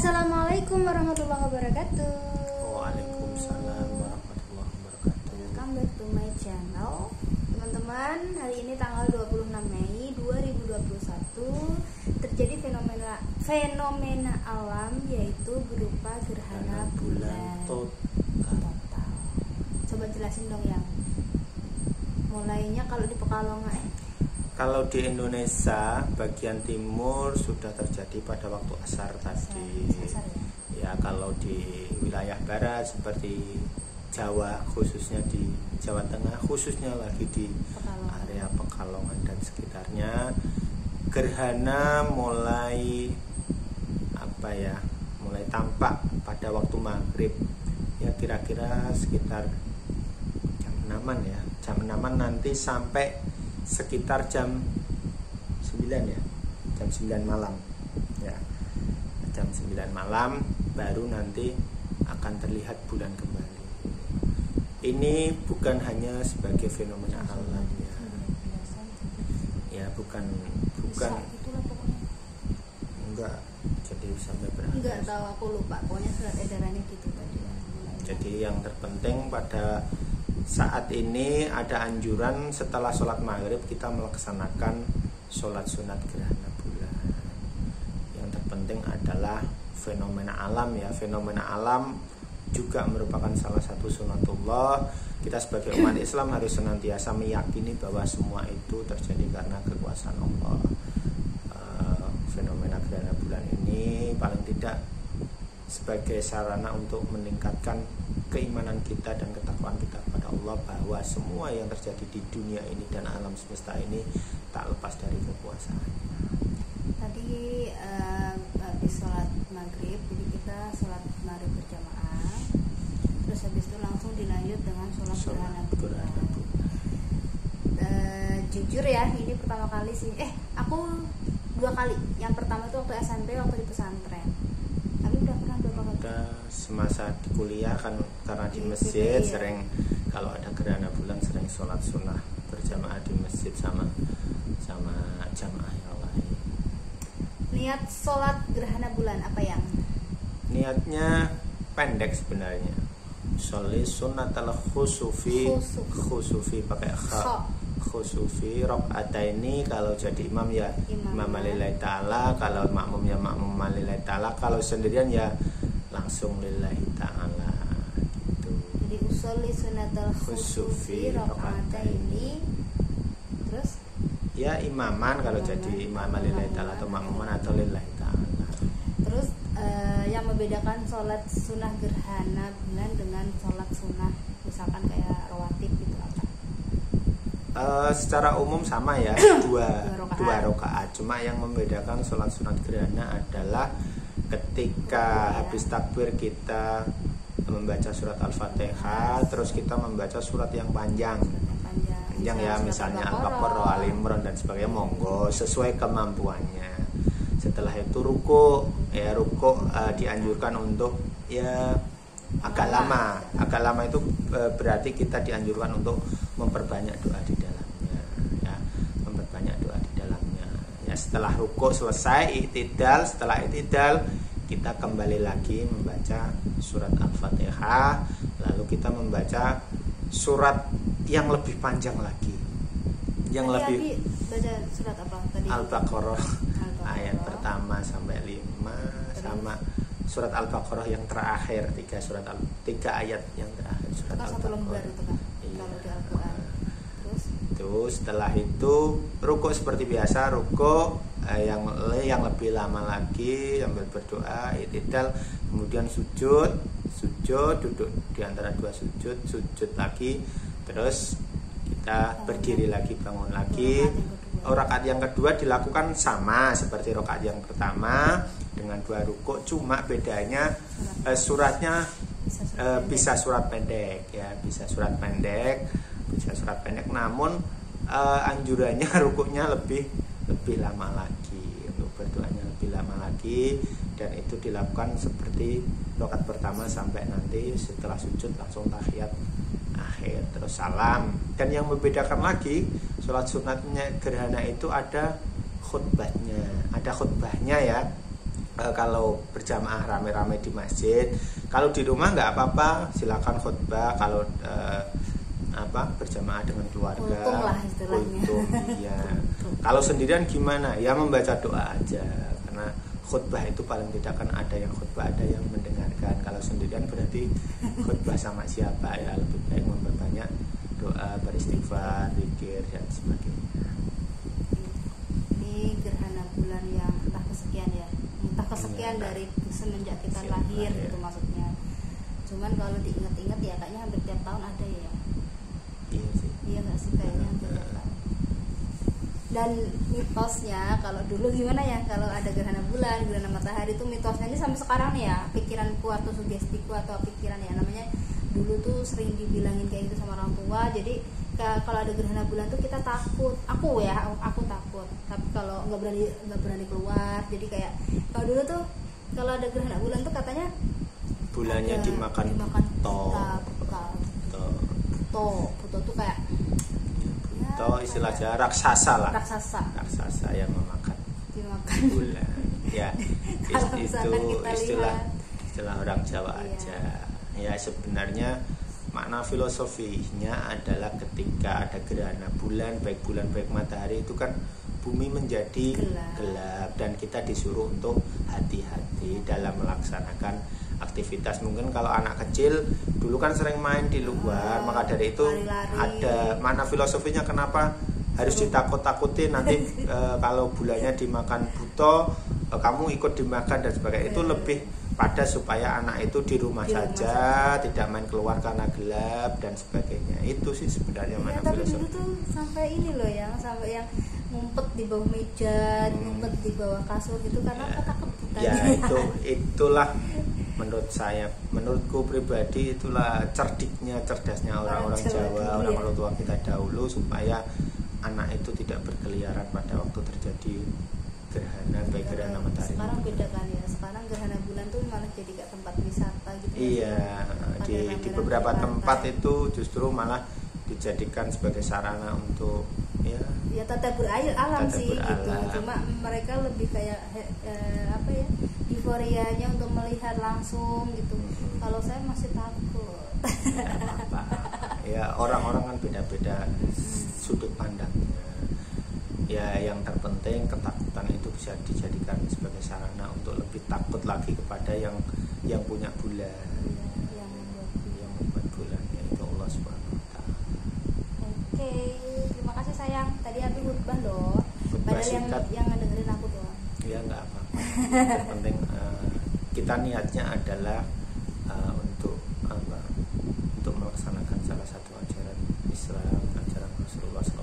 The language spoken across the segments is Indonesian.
Assalamualaikum warahmatullahi wabarakatuh. Waalaikumsalam warahmatullahi wabarakatuh. Welcome back to my channel. Teman-teman, hari ini tanggal 26 Mei 2021 terjadi fenomena alam, yaitu berupa gerhana bulan total. Coba jelasin dong yang mulainya kalau di Pekalongan. Kalau di Indonesia bagian timur sudah terjadi pada waktu asar tadi. Asar, ya, kalau di wilayah barat seperti Jawa, khususnya di Jawa Tengah, khususnya lagi di area Pekalongan dan sekitarnya, gerhana mulai mulai tampak pada waktu maghrib. Ya, kira-kira sekitar jam 6-an ya. Jam 6-an nanti sampai sekitar jam 9 ya, jam 9 malam ya, jam 9 malam baru nanti akan terlihat bulan kembali. Ini bukan hanya sebagai fenomena alam ya, bukan enggak, jadi sampai berapa enggak tahu, aku lupa, pokoknya surat edarannya gitu tadi ya. Jadi yang terpenting pada saat ini ada anjuran setelah sholat maghrib kita melaksanakan sholat sunat gerhana bulan. Yang terpenting adalah fenomena alam ya. Fenomena alam juga merupakan salah satu sunatullah. Kita sebagai umat Islam harus senantiasa meyakini bahwa semua itu terjadi karena kekuasaan Allah. Fenomena gerhana bulan ini paling tidak sebagai sarana untuk meningkatkan keimanan kita dan ketakwaan kita kepada Allah, bahwa semua yang terjadi di dunia ini dan alam semesta ini tak lepas dari kekuasaannya. Tadi habis sholat maghrib, jadi kita sholat maghrib berjamaah, terus habis itu langsung dilanjut dengan sholat gerhana bulan. Jujur ya, ini pertama kali sih. Aku 2 kali. Yang pertama itu waktu SMP, waktu di pesantren. Tapi udah pernah 2 kali. Semasa di kuliah kan, karena di masjid sering kalau ada gerhana bulan sering sholat sunnah berjamaah di masjid sama jamaah yang lain. Niat sholat gerhana bulan apa yang? Niatnya pendek sebenarnya. Sholli sunnatal khusufi pakai kha. Khusufi rakaataini, kalau jadi imam ya imam lillahi ta'ala, kalau makmum ya makmum lillahi ta'ala, kalau sendirian ya langsung lillahi ta'ala gitu. Jadi usolli sunnatal khusufi rakaataini, terus ya imaman kalau jadi imam lillahi ta'ala atau makmuman atau lillahi ta'ala. Terus yang membedakan sholat sunnah gerhana bulan dengan sholat sunnah misalkan kayak rawatib gitu apa? Secara umum sama ya, dua rakaat. Cuma yang membedakan sholat sunat gerhana adalah ketika habis takbir kita membaca surat Al-Fatihah, terus kita membaca surat yang panjang ya, misalnya Al-Baqarah, Al-Imran dan sebagainya, monggo sesuai kemampuannya. Setelah itu ruku dianjurkan untuk ya agak lama itu berarti kita dianjurkan untuk memperbanyak doa di dalamnya ya, memperbanyak doa di dalamnya ya. Setelah ruku selesai, setelah itidal kita kembali lagi membaca surat Al-Fatihah, lalu kita membaca surat yang lebih panjang lagi, yang lebih baca surat apa tadi? Al-Baqarah ayat pertama sampai 5 sama surat Al-Baqarah yang terakhir, 3 ayat yang terakhir surat Al-Baqarah itu kan, kalau di Al-Quran. Terus setelah itu ruku seperti biasa, ruku yang lebih lama lagi sambil berdoa, itidal, kemudian sujud, duduk di antara 2 sujud lagi, terus kita berdiri lagi, bangun lagi. Rakaat yang kedua dilakukan sama seperti rakaat yang pertama dengan 2 rukuk, cuma bedanya suratnya bisa surat pendek ya, bisa surat pendek, namun anjurannya rukuknya lebih lama lagi, untuk berdoanya lebih lama lagi, dan itu dilakukan seperti rakaat pertama sampai nanti setelah sujud langsung tahiyat akhir terus salam. Dan yang membedakan lagi, sholat sunatnya gerhana itu ada khutbahnya ya. kalau berjamaah rame-rame di masjid. Kalau di rumah nggak apa-apa, silakan khutbah. Kalau berjamaah dengan keluarga, untung lah istilahnya. Untung, iya. Kalau sendirian gimana? Ya membaca doa aja, karena khutbah itu paling tidak kan ada yang khutbah, ada yang mendengarkan. Kalau sendirian berarti khutbah sama siapa, ya lebih baik memperbanyak doa, beristighfar, zikir dan sebagainya. Ini gerhana bulan yang entah kesekian dari semenjak kita lahir gitu maksudnya. Cuman kalau diingat-ingat ya kayaknya hampir tiap tahun ada ya. Iya sih. Iya nggak sih, kayaknya hampir tiap tahun. Dan mitosnya kalau dulu gimana ya, kalau ada gerhana bulan, gerhana matahari itu mitosnya ini sampai sekarang nih ya, pikiranku atau sugestiku atau pikiran ya namanya, dulu tuh sering dibilangin kayak gitu sama orang tua. Jadi kalau ada gerhana bulan tuh kita takut, aku takut, tapi kalau nggak berani keluar. Jadi kayak kalau dulu tuh kalau ada gerhana bulan tuh katanya bulannya dimakan buto tuh kayak buto, istilahnya raksasa lah, raksasa yang dimakan bulan ya. Itu istilah orang Jawa aja ya. Sebenarnya makna filosofinya adalah ketika ada gerhana bulan, baik matahari, itu kan bumi menjadi gelap dan kita disuruh untuk hati-hati dalam melaksanakan aktivitas. Mungkin kalau anak kecil dulu kan sering main di luar, maka dari itu lari-lari. Ada makna filosofinya kenapa harus ditakut-takutin nanti kalau bulannya dimakan buto, kamu ikut dimakan dan sebagainya. Itu lebih pada supaya anak itu di rumah saja, tidak main keluar karena gelap dan sebagainya. Itu sih sebenarnya makna tapi filosofi. Tapi dulu tuh sampai ini loh yang sampai yang ngumpet di bawah meja, ngumpet di bawah kasur gitu karena ketakutan. Ya itulah menurutku pribadi, itulah cerdasnya orang-orang Jawa, orang-orang tua kita dahulu, supaya anak itu tidak berkeliaran pada waktu terjadi gerhana, baik gerhana matahari. Sekarang beda kan ya, sekarang gerhana bulan tuh malah jadi kayak tempat wisata gitu. Iya, di beberapa tempat itu justru malah dijadikan sebagai sarana untuk ya tadabur alam sih gitu. Cuma mereka lebih kayak euforianya untuk melihat langsung gitu. Kalau saya masih takut. Ya orang-orang kan beda-beda sudut pandangnya. Ya yang terpenting ketakutan itu bisa dijadikan sebagai sarana untuk lebih takut lagi kepada yang punya bulan, yang membuat bulan, yaitu Allah Subhanahu Wa Taala. Oke, terima kasih sayang. Tadi aku khutbah loh. Padahal yang ngedengerin aku doang. Ya nggak apa-apa. Yang penting kita niatnya adalah untuk melaksanakan salah satu ajaran Islam, ajaran Rasulullah SAW.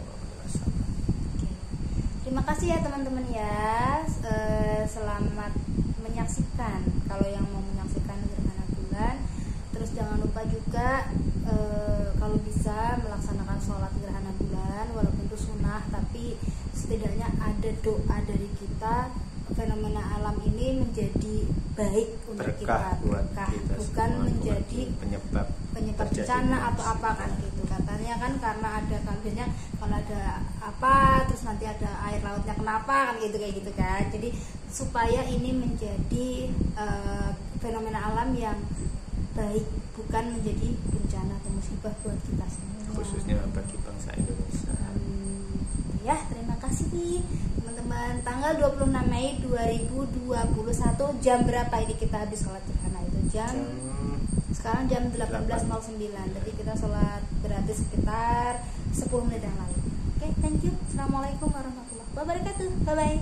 Terima kasih ya teman-teman ya. Selamat menyaksikan kalau yang mau menyaksikan gerhana bulan. Terus jangan lupa juga kalau bisa melaksanakan sholat gerhana bulan, walaupun itu sunnah, tapi setidaknya ada doa dari kita, fenomena alam ini menjadi baik untuk berkah kita, bukan menjadi penyebab bencana atau apa kan gitu. Katanya kan karena ada kan biasanya kalau ada apa terus nanti ada air lautnya kenapa kan gitu, kayak gitu kan. Jadi supaya ini menjadi fenomena alam yang baik, bukan menjadi bencana atau musibah buat kita semua, khususnya bagi bangsa Indonesia. Ya, terima kasih nih teman-teman. Tanggal 26 Mei 2021 jam berapa ini kita habis sholat gerhana itu? Sekarang jam 18.09. Jadi kita sholat berarti sekitar 10 menit yang lalu. Oke, thank you. Assalamualaikum warahmatullahi wabarakatuh. Bye bye.